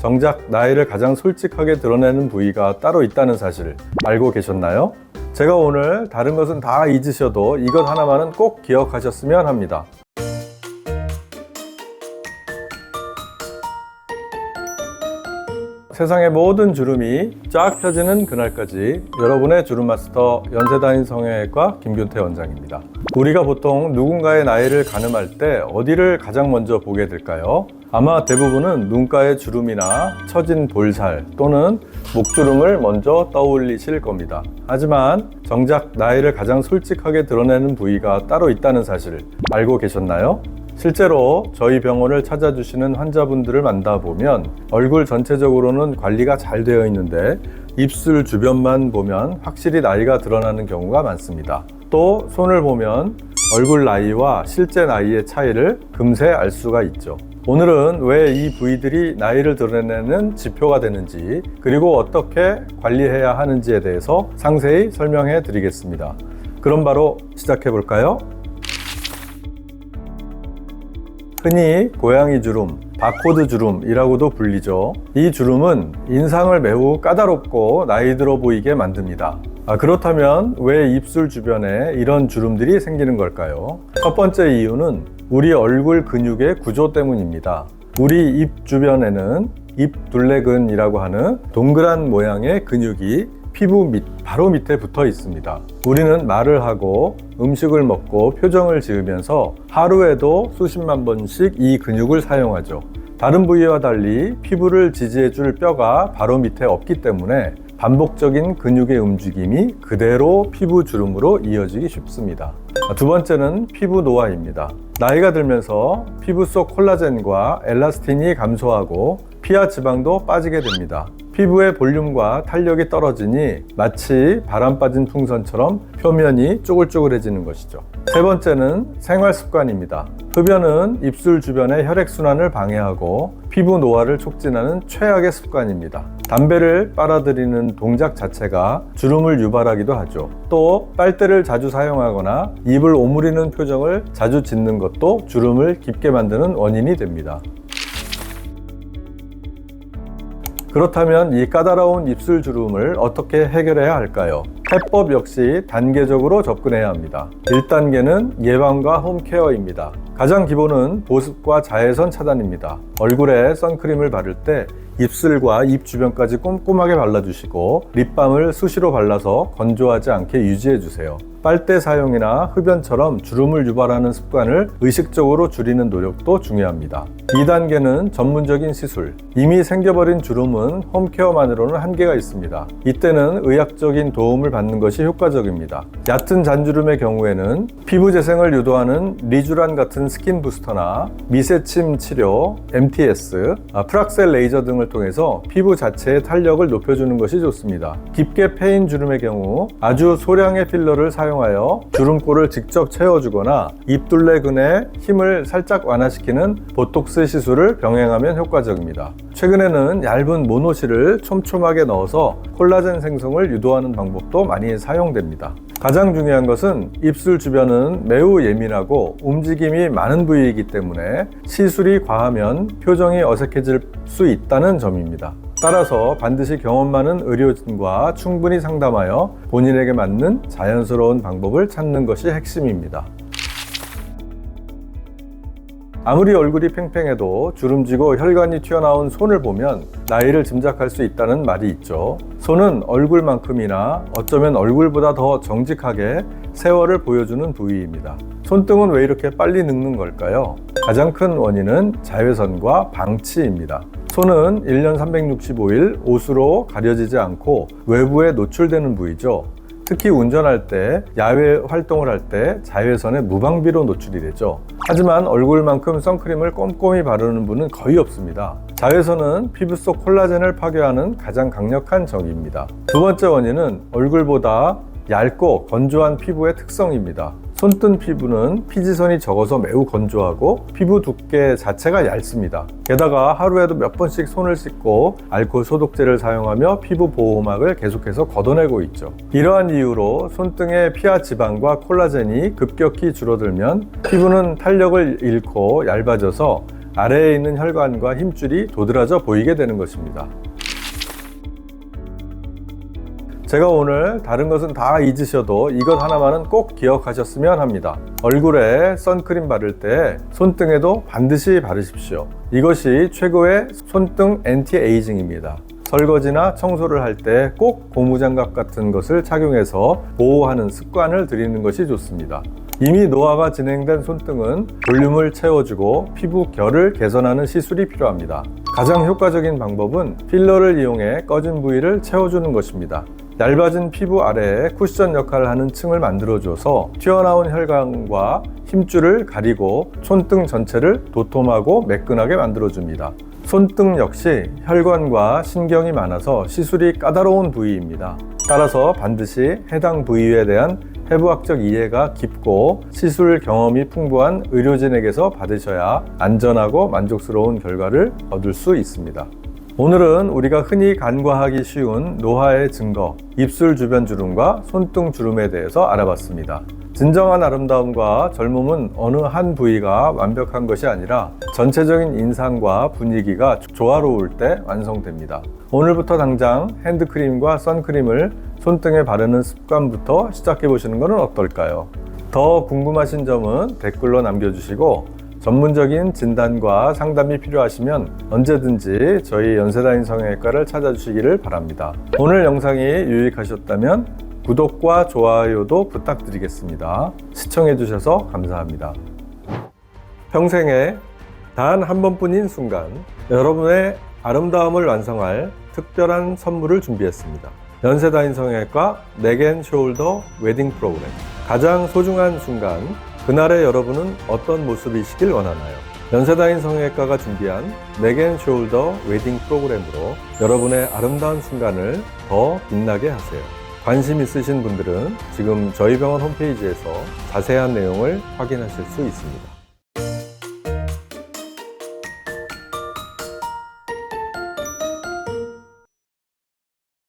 정작 나이를 가장 솔직하게 드러내는 부위가 따로 있다는 사실 알고 계셨나요? 제가 오늘 다른 것은 다 잊으셔도 이것 하나만은 꼭 기억하셨으면 합니다. 세상의 모든 주름이 쫙 펴지는 그날까지 여러분의 주름 마스터 연세다인 성형외과 김균태 원장입니다. 우리가 보통 누군가의 나이를 가늠할 때 어디를 가장 먼저 보게 될까요? 아마 대부분은 눈가의 주름이나 처진 볼살 또는 목주름을 먼저 떠올리실 겁니다. 하지만 정작 나이를 가장 솔직하게 드러내는 부위가 따로 있다는 사실 알고 계셨나요? 실제로 저희 병원을 찾아주시는 환자분들을 만나보면 얼굴 전체적으로는 관리가 잘 되어 있는데 입술 주변만 보면 확실히 나이가 드러나는 경우가 많습니다. 또 손을 보면 얼굴 나이와 실제 나이의 차이를 금세 알 수가 있죠. 오늘은 왜 이 부위들이 나이를 드러내는 지표가 되는지, 그리고 어떻게 관리해야 하는지에 대해서 상세히 설명해 드리겠습니다. 그럼 바로 시작해 볼까요? 흔히 고양이 주름, 바코드 주름이라고도 불리죠. 이 주름은 인상을 매우 까다롭고 나이 들어 보이게 만듭니다. 그렇다면 왜 입술 주변에 이런 주름들이 생기는 걸까요? 첫 번째 이유는 우리 얼굴 근육의 구조 때문입니다. 우리 입 주변에는 입둘레근이라고 하는 동그란 모양의 근육이 피부 바로 밑에 붙어 있습니다. 우리는 말을 하고 음식을 먹고 표정을 지으면서 하루에도 수십만 번씩 이 근육을 사용하죠. 다른 부위와 달리 피부를 지지해줄 뼈가 바로 밑에 없기 때문에 반복적인 근육의 움직임이 그대로 피부 주름으로 이어지기 쉽습니다. 두 번째는 피부 노화입니다. 나이가 들면서 피부 속 콜라겐과 엘라스틴이 감소하고 피하 지방도 빠지게 됩니다. 피부의 볼륨과 탄력이 떨어지니 마치 바람 빠진 풍선처럼 표면이 쪼글쪼글해지는 것이죠. 세 번째는 생활 습관입니다. 흡연은 입술 주변의 혈액순환을 방해하고 피부 노화를 촉진하는 최악의 습관입니다. 담배를 빨아들이는 동작 자체가 주름을 유발하기도 하죠. 또 빨대를 자주 사용하거나 입을 오므리는 표정을 자주 짓는 것도 주름을 깊게 만드는 원인이 됩니다. 그렇다면 이 까다로운 입술 주름을 어떻게 해결해야 할까요? 해법 역시 단계적으로 접근해야 합니다. 1단계는 예방과 홈케어입니다. 가장 기본은 보습과 자외선 차단입니다. 얼굴에 선크림을 바를 때 입술과 입 주변까지 꼼꼼하게 발라주시고 립밤을 수시로 발라서 건조하지 않게 유지해주세요. 빨대 사용이나 흡연처럼 주름을 유발하는 습관을 의식적으로 줄이는 노력도 중요합니다. 2단계는 전문적인 시술. 이미 생겨버린 주름은 홈케어만으로는 한계가 있습니다. 이때는 의학적인 도움을 받는 것이 효과적입니다. 얕은 잔주름의 경우에는 피부 재생을 유도하는 리쥬란 같은 스킨 부스터나 미세침 치료, MTS, 프락셀 레이저 등을 통해서 피부 자체의 탄력을 높여주는 것이 좋습니다. 깊게 패인 주름의 경우 아주 소량의 필러를 사용하여 주름골을 직접 채워주거나 입둘레근의 힘을 살짝 완화시키는 보톡스 시술을 병행하면 효과적입니다. 최근에는 얇은 모노실을 촘촘하게 넣어서 콜라겐 생성을 유도하는 방법도 많이 사용됩니다. 가장 중요한 것은 입술 주변은 매우 예민하고 움직임이 많은 부위이기 때문에 시술이 과하면 표정이 어색해질 수 있다는 점입니다. 따라서 반드시 경험 많은 의료진과 충분히 상담하여 본인에게 맞는 자연스러운 방법을 찾는 것이 핵심입니다. 아무리 얼굴이 팽팽해도 주름지고 혈관이 튀어나온 손을 보면 나이를 짐작할 수 있다는 말이 있죠. 손은 얼굴만큼이나 어쩌면 얼굴보다 더 정직하게 세월을 보여주는 부위입니다. 손등은 왜 이렇게 빨리 늙는 걸까요? 가장 큰 원인은 자외선과 방치입니다. 손은 1년 365일 옷으로 가려지지 않고 외부에 노출되는 부위죠. 특히 운전할 때, 야외 활동을 할 때 자외선에 무방비로 노출이 되죠. 하지만 얼굴만큼 선크림을 꼼꼼히 바르는 분은 거의 없습니다. 자외선은 피부 속 콜라겐을 파괴하는 가장 강력한 적입니다. 두 번째 원인은 얼굴보다 얇고 건조한 피부의 특성입니다. 손등 피부는 피지선이 적어서 매우 건조하고 피부 두께 자체가 얇습니다. 게다가 하루에도 몇 번씩 손을 씻고 알코올 소독제를 사용하며 피부 보호막을 계속해서 걷어내고 있죠. 이러한 이유로 손등의 피하 지방과 콜라겐이 급격히 줄어들면 피부는 탄력을 잃고 얇아져서 아래에 있는 혈관과 힘줄이 도드라져 보이게 되는 것입니다. 제가 오늘 다른 것은 다 잊으셔도 이것 하나만은 꼭 기억하셨으면 합니다. 얼굴에 선크림 바를 때 손등에도 반드시 바르십시오. 이것이 최고의 손등 엔티에이징입니다. 설거지나 청소를 할 때 꼭 고무장갑 같은 것을 착용해서 보호하는 습관을 들이는 것이 좋습니다. 이미 노화가 진행된 손등은 볼륨을 채워주고 피부 결을 개선하는 시술이 필요합니다. 가장 효과적인 방법은 필러를 이용해 꺼진 부위를 채워주는 것입니다. 얇아진 피부 아래에 쿠션 역할을 하는 층을 만들어줘서 튀어나온 혈관과 힘줄을 가리고 손등 전체를 도톰하고 매끈하게 만들어줍니다. 손등 역시 혈관과 신경이 많아서 시술이 까다로운 부위입니다. 따라서 반드시 해당 부위에 대한 해부학적 이해가 깊고 시술 경험이 풍부한 의료진에게서 받으셔야 안전하고 만족스러운 결과를 얻을 수 있습니다. 오늘은 우리가 흔히 간과하기 쉬운 노화의 증거, 입술 주변 주름과 손등 주름에 대해서 알아봤습니다. 진정한 아름다움과 젊음은 어느 한 부위가 완벽한 것이 아니라 전체적인 인상과 분위기가 조화로울 때 완성됩니다. 오늘부터 당장 핸드크림과 선크림을 손등에 바르는 습관부터 시작해 보시는 것은 어떨까요? 더 궁금하신 점은 댓글로 남겨주시고 전문적인 진단과 상담이 필요하시면 언제든지 저희 연세다인 성형외과를 찾아주시기를 바랍니다. 오늘 영상이 유익하셨다면 구독과 좋아요도 부탁드리겠습니다. 시청해주셔서 감사합니다. 평생에 단 한 번뿐인 순간 여러분의 아름다움을 완성할 특별한 선물을 준비했습니다. 연세다인 성형외과 넥앤숄더 웨딩 프로그램. 가장 소중한 순간, 그날의 여러분은 어떤 모습이시길 원하나요? 연세다인 성형외과가 준비한 넥앤숄더 웨딩 프로그램으로 여러분의 아름다운 순간을 더 빛나게 하세요. 관심 있으신 분들은 지금 저희 병원 홈페이지에서 자세한 내용을 확인하실 수 있습니다.